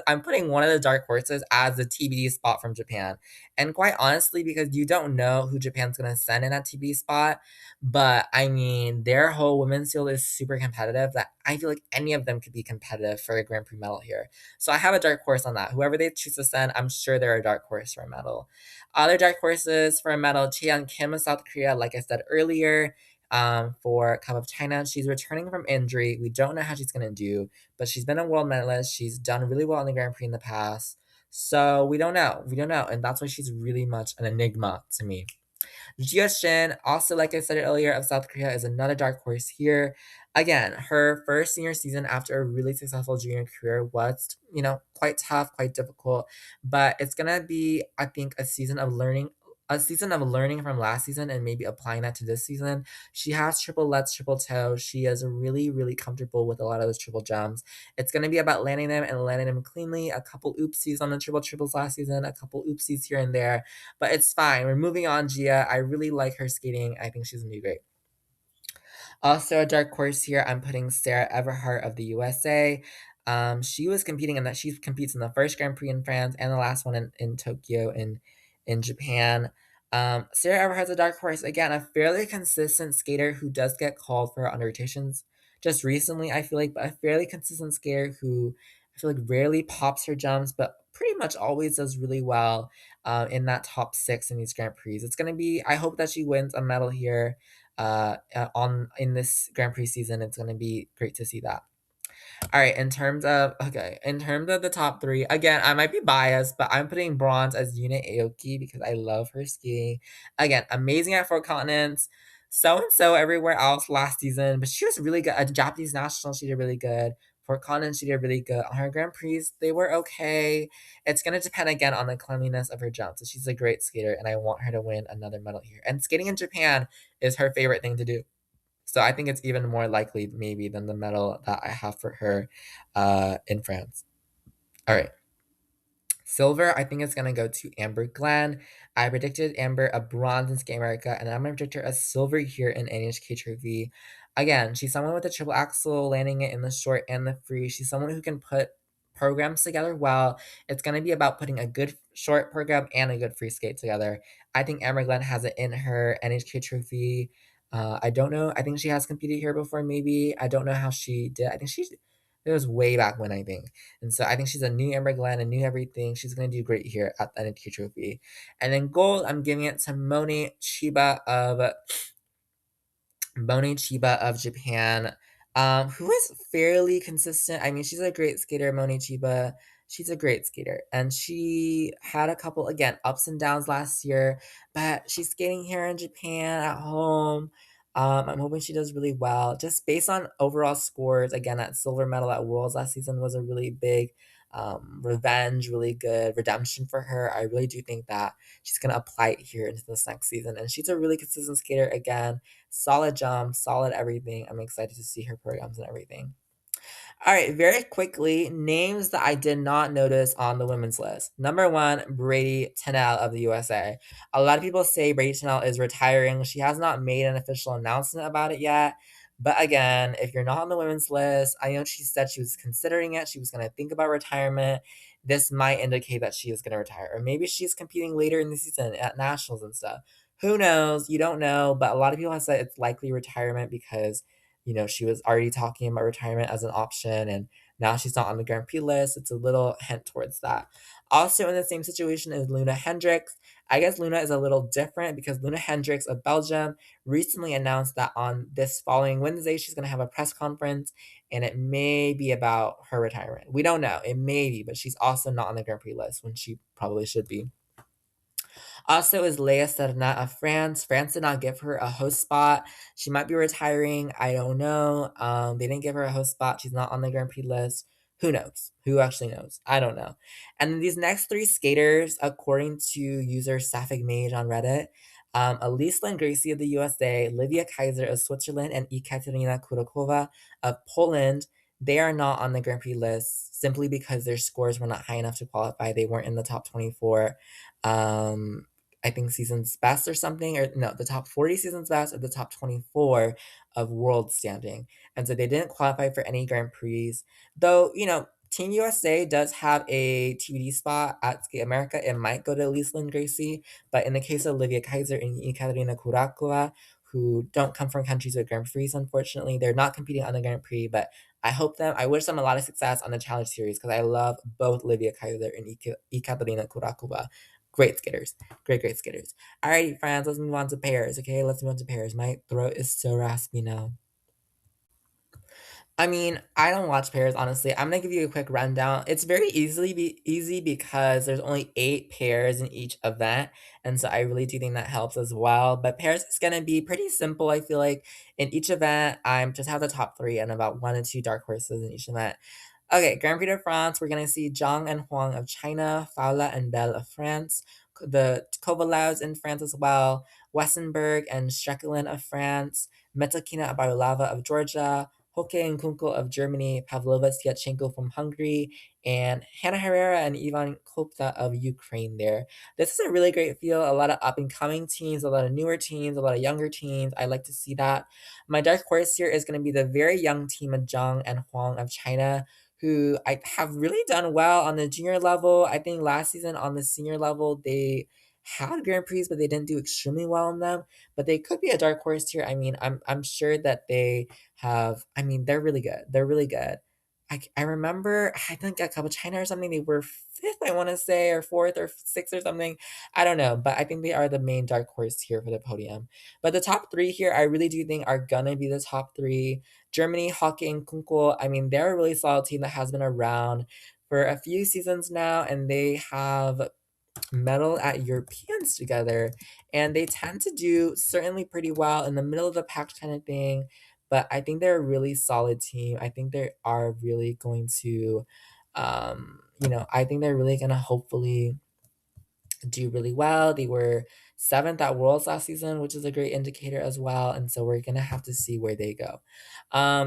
I'm putting one of the dark horses as the TBD spot from Japan. And quite honestly, because you don't know who Japan's going to send in that TBD spot, but I mean, their whole women's field is super competitive that I feel like any of them could be competitive for a Grand Prix medal here. So I have a dark horse on that. Whoever they choose to send, I'm sure they're a dark horse for a medal. Other dark horses for a medal, Cheon Kim of South Korea, like I said earlier, for Cup of China. She's returning from injury. We don't know how she's going to do, but she's been a world medalist. She's done really well in the Grand Prix in the past. So we don't know. We don't know. And that's why she's really much an enigma to me. Jia Shin, also like I said earlier, of South Korea, is another dark horse here. Again, her first senior season after a really successful junior career was, quite tough, quite difficult. But it's gonna be, I think, a season of learning a season of learning from last season and maybe applying that to this season. She has triple lets, triple toes. She is really, really comfortable with a lot of those triple jumps. It's going to be about landing them and landing them cleanly. A couple oopsies on the triple triples last season, a couple oopsies here and there, but it's fine. We're moving on, Gia. I really like her skating. I think she's going to be great. Also, a dark horse here, I'm putting Sarah Everhart of the USA. She was competing in that. She competes in the first Grand Prix in France and the last one in Tokyo in Japan. Sarah Everhart's a dark horse. Again, a fairly consistent skater who does get called for under rotations. Just recently, I feel like, but a fairly consistent skater who I feel like rarely pops her jumps, but pretty much always does really well in that top six in these Grand Prix. It's going to be, I hope that she wins a medal here on in this Grand Prix season. It's going to be great to see that. All right, in terms of the top three, again, I might be biased, but I'm putting bronze as Yuna Aoki because I love her skiing. Again, amazing at four continents, so and so everywhere else last season, but she was really good. At Japanese national, she did really good. For continents, she did really good. On her Grand Prix, they were okay. It's gonna depend again on the cleanliness of her jumps. So she's a great skater, and I want her to win another medal here. And skating in Japan is her favorite thing to do. So I think it's even more likely maybe than the medal that I have for her in France. All right. Silver, I think it's gonna go to Amber Glenn. I predicted Amber a bronze in Skate America, and I'm gonna predict her a silver here in NHK Trophy. Again, she's someone with a triple axel, landing it in the short and the free. She's someone who can put programs together well. It's gonna be about putting a good short program and a good free skate together. I think Amber Glenn has it in her NHK Trophy. I don't know. I think she has competed here before, maybe. I don't know how she did. I think it was way back when, I think. And so I think she's a new Amber Glenn, a new everything. She's going to do great here at the NHK Trophy. And then gold, I'm giving it to Moni Chiba of Japan, who is fairly consistent. I mean, she's a great skater, Moni Chiba. She's a great skater. And she had a couple, again, ups and downs last year, but she's skating here in Japan at home. I'm hoping she does really well. Just based on overall scores, again, that silver medal at Worlds last season was a really big revenge, really good redemption for her. I really do think that she's going to apply it here into this next season. And she's a really consistent skater again. Solid jump, solid everything. I'm excited to see her programs and everything. All right, very quickly, names that I did not notice on the women's list. Number one, Brady Tennell of the USA. A lot of people say Brady Tennell is retiring. She has not made an official announcement about it yet. But again, if you're not on the women's list, I know she said she was considering it. She was going to think about retirement. This might indicate that she is going to retire. Or maybe she's competing later in the season at nationals and stuff. Who knows? You don't know. But a lot of people have said it's likely retirement because she was already talking about retirement as an option, and now she's not on the Grand Prix list. It's a little hint towards that. Also, in the same situation is Luna Hendricks. I guess Luna is a little different because Luna Hendricks of Belgium recently announced that on this following Wednesday, she's going to have a press conference, and it may be about her retirement. We don't know. It may be, but she's also not on the Grand Prix list when she probably should be. Also is Leia Serna of France. France did not give her a host spot. She might be retiring. I don't know. They didn't give her a host spot. She's not on the Grand Prix list. Who knows? Who actually knows? I don't know. And then these next three skaters, according to user Sapphic Mage on Reddit, Elise Lynn Gracie of the USA, Livia Kaiser of Switzerland, and Ekaterina Kurokova of Poland, they are not on the Grand Prix list simply because their scores were not high enough to qualify. They weren't in the top 24. I think seasons best or something, or no, the top 40 seasons best or the top 24 of world standing. And so they didn't qualify for any Grand Prix. Though, Team USA does have a TBD spot at Skate America. It might go to Elise Lynn Gracie, but in the case of Olivia Kaiser and Ekaterina Kurakova, who don't come from countries with Grand Prix, unfortunately, they're not competing on the Grand Prix, but I wish them a lot of success on the Challenge Series because I love both Olivia Kaiser and Ekaterina Kurakova. Great skaters. Great, great skaters. Alrighty, friends, let's move on to pairs, okay? Let's move on to pairs. My throat is so raspy now. I mean, I don't watch pairs, honestly. I'm gonna give you a quick rundown. It's very easy because there's only 8 pairs in each event, and so I really do think that helps as well. But pairs is gonna be pretty simple, I feel like. In each event, I'm just have the top 3 and about 1 and 2 dark horses in each event. Okay, Grand Prix de France, we're gonna see Zhang and Huang of China, Faula and Belle of France, the Kovalevs in France as well, Westenberg and Strekelin of France, Metakina Abarulava of Georgia, Hoke and Kunkel of Germany, Pavlova Syatchenko from Hungary, and Hannah Herrera and Ivan Kopta of Ukraine there. This is a really great field. A lot of up and coming teams, a lot of newer teams, a lot of younger teams. I like to see that. My dark horse here is going to be the very young team of Zhang and Huang of China, who I have really done well on the junior level. I think last season on the senior level, they had Grand Prix, but they didn't do extremely well in them. But they could be a dark horse here. I mean, I'm sure that they have. I mean, they're really good. They're really good. I remember, I think a couple China or something, they were fifth, I want to say, or fourth or sixth or something. I don't know, but I think they are the main dark horse here for the podium. But the top three here, I really do think are gonna be the top three. Germany, Hockey, and Kunkel, I mean, they're a really solid team that has been around for a few seasons now, and they have medal at Europeans together, and they tend to do certainly pretty well in the middle of the pack kind of thing. But I think they're a really solid team. I think they are really going to, I think they're really gonna hopefully do really well. They were seventh at Worlds last season, which is a great indicator as well. And so we're gonna have to see where they go.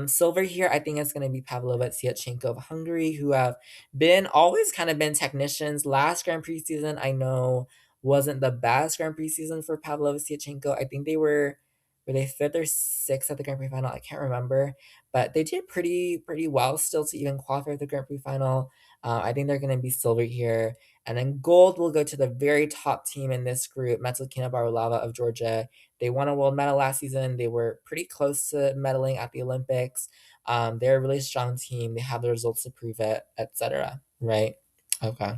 Silver here, I think it's gonna be Pavlova Syatchenko of Hungary, who have been always kind of been technicians. Last Grand Prix season, I know wasn't the best Grand Prix season for Pavlova Syatchenko. I think they were they fifth or sixth at the Grand Prix final? I can't remember, but they did pretty well still to even qualify for the Grand Prix final. I think they're going to be silver here. And then gold will go to the very top team in this group, Metzlkina Barulava of Georgia. They won a world medal last season. They were pretty close to medaling at the Olympics. They're a really strong team. They have the results to prove it, etc. Right? Okay.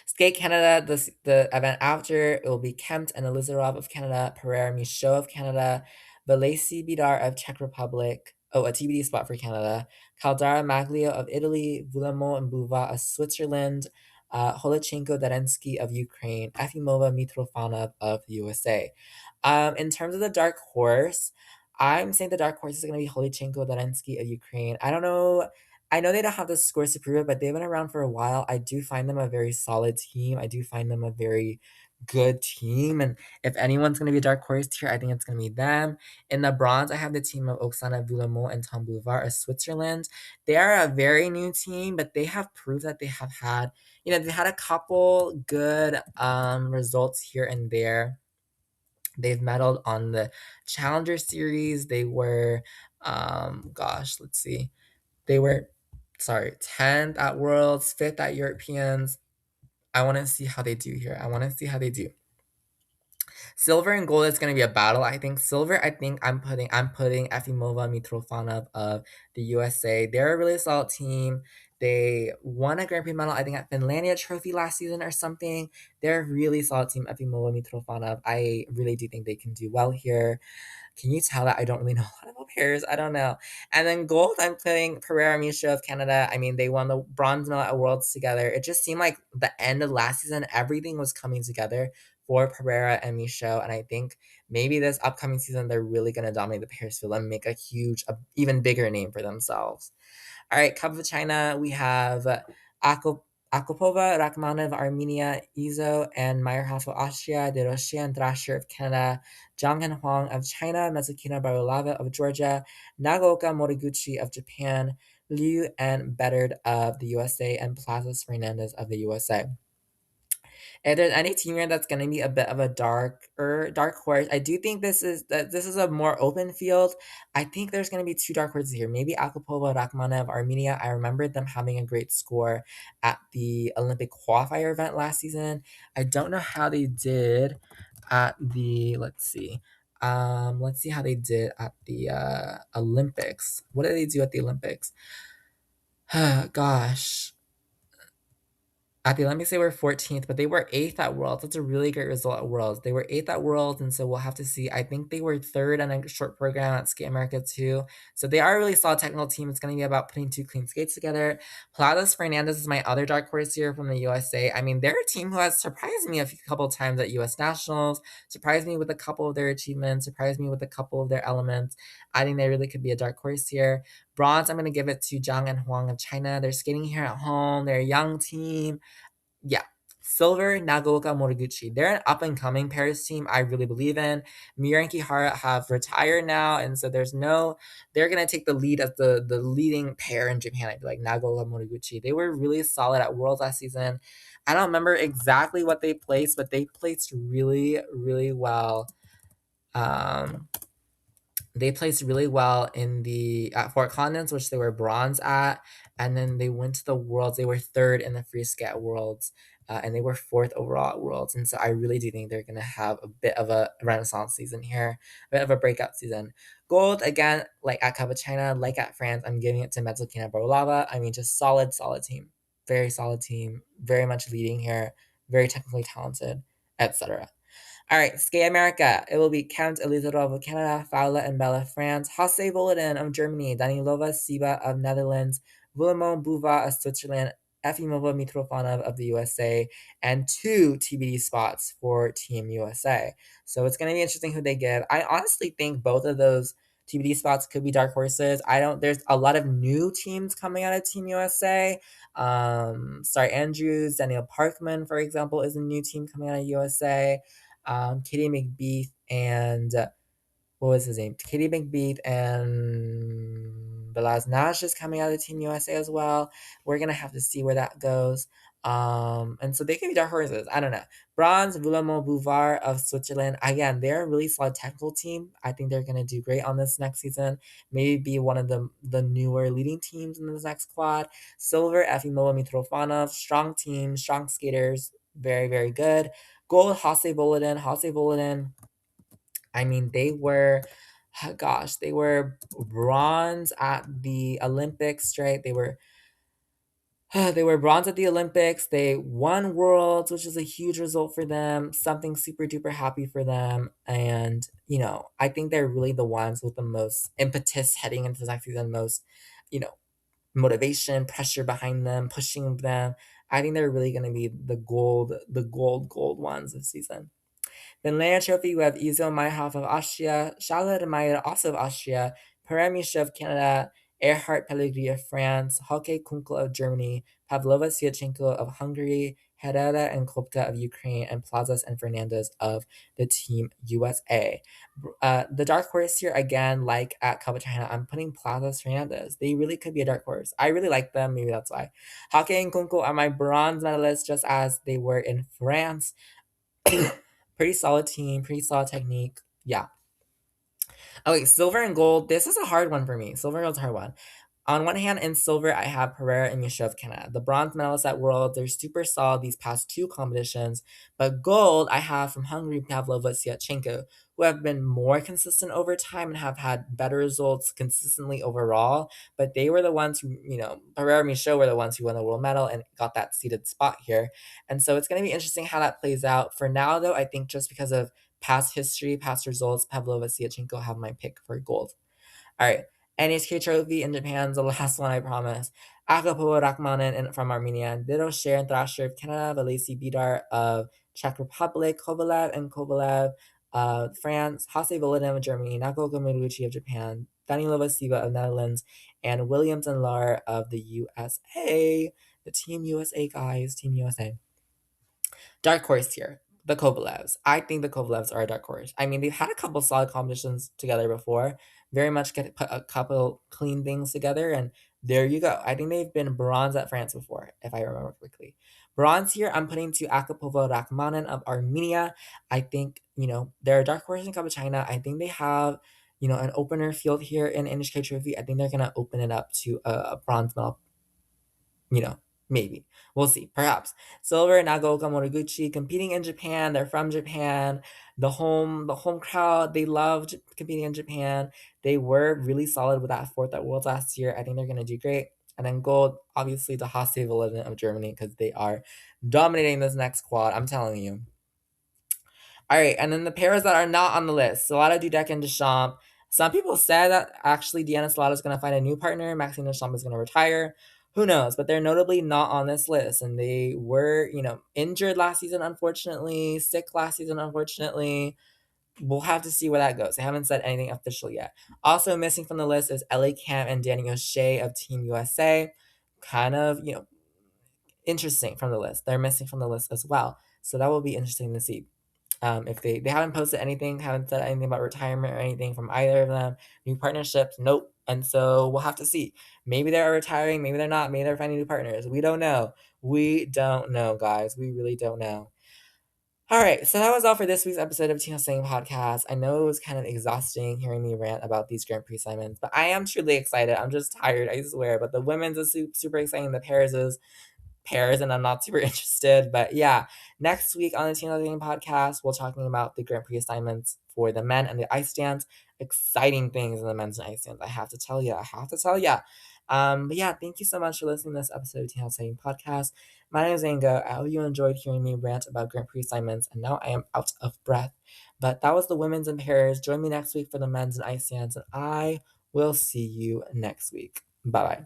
Skate Canada, the event after, it will be Kempt and Elizarov of Canada, Pereira Michaud of Canada, Valesi Bidar of Czech Republic, a TBD spot for Canada, Caldara Maglio of Italy, Vuillemot and Buva of Switzerland, Holichenko Darensky of Ukraine, Efimova Mitrofanov of the USA. In terms of the dark horse, I'm saying the dark horse is going to be Holichenko Darensky of Ukraine. I don't know. I know they don't have the scores to prove it, but they've been around for a while. I do find them a very solid team. I do find them a very good team. And if anyone's going to be a dark horse here, I think it's going to be them. In the bronze, I have the team of Oksana Vuillemot and Tom Bouvard of Switzerland. They are a very new team, but they have proved that they have had, they had a couple good results here and there. They've medaled on the Challenger Series. They were, let's see. They were, 10th at Worlds, 5th at Europeans. I want to see how they do here. I want to see how they do. Silver and gold is going to be a battle. I think silver. I think I'm putting Efimova Mitrofanov of the USA. They're a really solid team. They won a Grand Prix medal, I think, at Finlandia Trophy last season or something. They're a really solid team, Efimova Mitrofanov. I really do think they can do well here. Can you tell that I don't really know a lot about pairs? I don't know. And then gold, I'm putting Pereira Misha of Canada. I mean, they won the bronze medal at Worlds together. It just seemed like the end of last season, everything was coming together for Pereira and Michaud. And I think maybe this upcoming season, they're really going to dominate the pairs field and make a even bigger name for themselves. All right, Cup of China, we have Akopova, Rachmanov, Armenia, Izo, and Meyerhoff of Austria, De Rocher and Thrasher of Canada, Zhang and Huang of China, Mezukina Barulava of Georgia, Nagaoka Moriguchi of Japan, Liu and Bedard of the USA, and Plazas Fernandez of the USA. If there's any team here that's going to be a bit of a dark horse, I do think this is a more open field. I think there's going to be two dark horses here. Maybe Akopova, Rachmanov, Armenia. I remember them having a great score at the Olympic qualifier event last season. I don't know how they did at the. Let's see. Let's see how they did at the Olympics. What did they do at the Olympics? Gosh. At the Olympics, they were 14th, but they were 8th at Worlds. That's a really great result at Worlds. They were 8th at Worlds, and so we'll have to see. I think they were 3rd on a short program at Skate America too. So they are a really solid technical team. It's going to be about putting two clean skates together. Plazas Fernandez is my other dark horse here from the USA. I mean, they're a team who has surprised me a couple times at US Nationals, surprised me with a couple of their achievements, surprised me with a couple of their elements. I think they really could be a dark horse here. Bronze, I'm going to give it to Zhang and Huang of China. They're skating here at home. They're a young team. Yeah. Silver, Nagaoka Moriguchi. They're an up and coming Paris team I really believe in. Miura and Kihara have retired now, and so they're gonna take the lead as the leading pair in Japan. I feel like Nagaoka Moriguchi. They were really solid at Worlds last season. I don't remember exactly what they placed, but they placed really, really well. Um, they placed really well in the at Fort Continents, which they were bronze at, and then they went to the Worlds. They were third in the free skate Worlds, and they were fourth overall at Worlds. And so I really do think they're gonna have a bit of a renaissance season here, a bit of a breakout season. Gold again, like at Cup of China, like at France, I'm giving it to Metzolkina Borolava. I mean, just solid team, very solid team, very much leading here, very technically talented, etc. All right, Skate America. It will be Count Elizarov of Canada, Fowler and Bella of France, Hasse Volodin of Germany, Danilova Siba of Netherlands, Willemon Buva of Switzerland, Efimova Mitrofanov of the USA, and 2 TBD spots for Team USA. So it's going to be interesting who they give. I honestly think both of those TBD spots could be dark horses. There's a lot of new teams coming out of Team USA. Sorry, Andrews, Daniel Parkman, for example, is a new team coming out of USA. Katie McBeath and what was his name? Katie McBeath and Balaz Nash is coming out of Team USA as well. We're gonna have to see where that goes. And so they can be dark horses. I don't know. Bronze, Villemot Bouvard of Switzerland. Again, they're a really solid technical team. I think they're gonna do great on this next season. Maybe be one of the newer leading teams in this next quad. Silver, Efimova Mitrofanov. Strong team, strong skaters, very, very good. Gold, Hasse Volodin. Hasse Volodin, I mean, they were bronze at the Olympics, right? They were bronze at the Olympics. They won Worlds, which is a huge result for them. Something super duper happy for them. And, I think they're really the ones with the most impetus heading into the next season, most, you know, motivation, pressure behind them, pushing them. I think they're really going to be the gold ones this season. Then Lena Trophy, we have Izo Meyerhoff of Austria, Charlotte Meyer also of Austria, Pierre Michaud of Canada, Erhard Pellegrini of France, Hoke Kunkel of Germany, Pavlova Siachenko of Hungary, Herrera and Kopka of Ukraine, and Plazas and Fernandez of the Team USA. The dark horse here, again, like at Cup of China, I'm putting Plazas Fernandez. They really could be a dark horse. I really like them. Maybe that's why. Hoke and Kunkel are my bronze medalists, just as they were in France. Pretty solid team, pretty solid technique. Yeah. Okay, silver and gold. This is a hard one for me. Silver and gold's a hard one. On one hand, in silver, I have Pereira and Michaud of Canada. The bronze medalists at Worlds, they're super solid these past 2 competitions. But gold, I have from Hungary, Pavlova, Siatchenko, who have been more consistent over time and have had better results consistently overall. But they were the ones who, Pereira and Michaud were the ones who won the world medal and got that seated spot here. And so it's going to be interesting how that plays out. For now, though, I think just because of past history, past results, Pavlova, Siatchenko have my pick for gold. All right. NHK Trophy in Japan's the last one, I promise. Agapo Rachmanin from Armenia, Ditto Sharon Thrasher of Canada, Valesi Bidar of Czech Republic, Kovalev and Kovalev of France, Hasse Volodin of Germany, Nakoka Miruchi of Japan, Danilova Siva of Netherlands, and Williams and Lar of the USA. The Team USA, guys. Team USA. Dark horse here. The Kovalevs. I think the Kovalevs are a dark horse. I mean, they've had a couple solid competitions together before. Very much put a couple clean things together, and there you go. I think they've been bronze at France before, if I remember quickly. Bronze here, I'm putting to Akapova Rachmanin of Armenia. I think, they're a dark horse in Cup of China. I think they have, an opener field here in NHK Trophy. I think they're going to open it up to a bronze medal, maybe. We'll see. Perhaps. Silver, Nagaoka Moriguchi, competing in Japan. They're from Japan. The home crowd, they loved competing in Japan. They were really solid with that 4th at Worlds last year. I think they're gonna do great. And then gold, obviously the Hasse Volodin of Germany, because they are dominating this next quad. I'm telling you. All right, and then the pairs that are not on the list: Salada Dudek and Deschamps. Some people said that actually Deanna Salada is going to find a new partner. Maxime Deschamps is going to retire. Who knows? But they're notably not on this list, and they were, injured last season, unfortunately, sick last season, unfortunately. We'll have to see where that goes. They haven't said anything official yet. Also missing from the list is Ellie Camp and Danny O'Shea of Team USA. Kind of, interesting from the list. They're missing from the list as well. So that will be interesting to see. If they haven't posted anything, haven't said anything about retirement or anything from either of them, new partnerships, nope. And so we'll have to see. Maybe they're retiring, maybe they're not, maybe they're finding new partners. We don't know. We don't know, guys. We really don't know. All right, so that was all for this week's episode of Tina Saying Podcast. I know it was kind of exhausting hearing me rant about these Grand Prix assignments, but I am truly excited. I'm just tired, I swear. But the women's is super exciting. The pairs is pairs, and I'm not super interested. But yeah, next week on the Teen Living Podcast, we're talking about the Grand Prix assignments for the men and the ice dance. Exciting things in the men's and ice dance. I have to tell you. I have to tell you. But yeah, thank you so much for listening to this episode of Teen Living Podcast. My name is Anga. I hope you enjoyed hearing me rant about Grand Prix assignments, and now I am out of breath. But that was the women's and pairs. Join me next week for the men's and ice dance, and I will see you next week. Bye bye.